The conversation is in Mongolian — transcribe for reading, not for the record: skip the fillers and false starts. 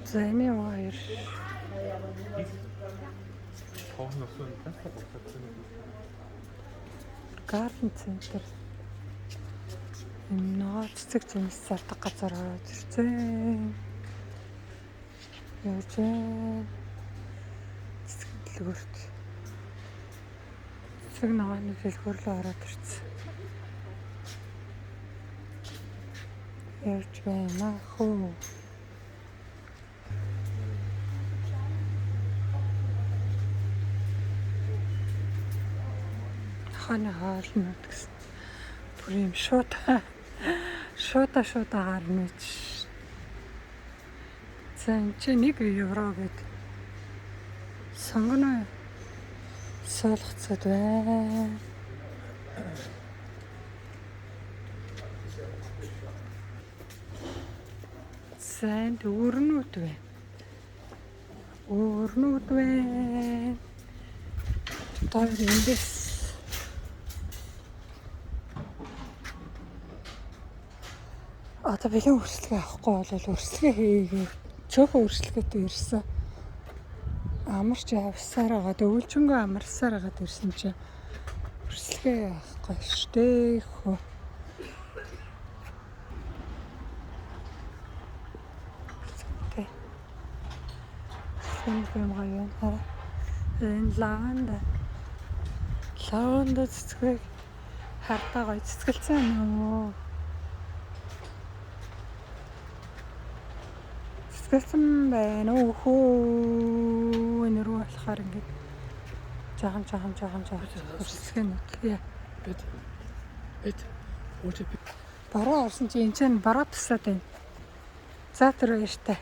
За энэ хоёр. Гарден центр. Энэ цэцэг зэмс зардаг газар ирсэн. Явж цэцэг дэлгүүрт. Цэцэг ногооны дэлгүүр рүү ороод ирсэн. Явж байна хөө. Хана хаалнууд гэсэн. Бүр юм шуудаа гарна ч. За энэ чи 1 евро гэдэг. Сонгоно солихцод байна. Санд өрнүүд байна. Тэр эндээс одоо бэлэн өрсөлдөө авахгүй бол өрсөлдөө хийгээ. Цөөхөн өрсөлдөөтэй ирсэн. Амарч явсаар байгаа. Өвлжөнгөө амарсаар байгаа ирсэн чи өрсөлдөө авахгүй штэ хөө. юм гоё байна. Энэ лаванда цэцэг хартаа гоё цэцгэлцэн юм. Цэцгэлцэн байна өхөө. Энэ рүү болохоор ингээд жаахан өрсөлдөнүүд. Яа. Эд. Бараа орсон чи энэ ч бараа тусаад байна. За тэр баяртай.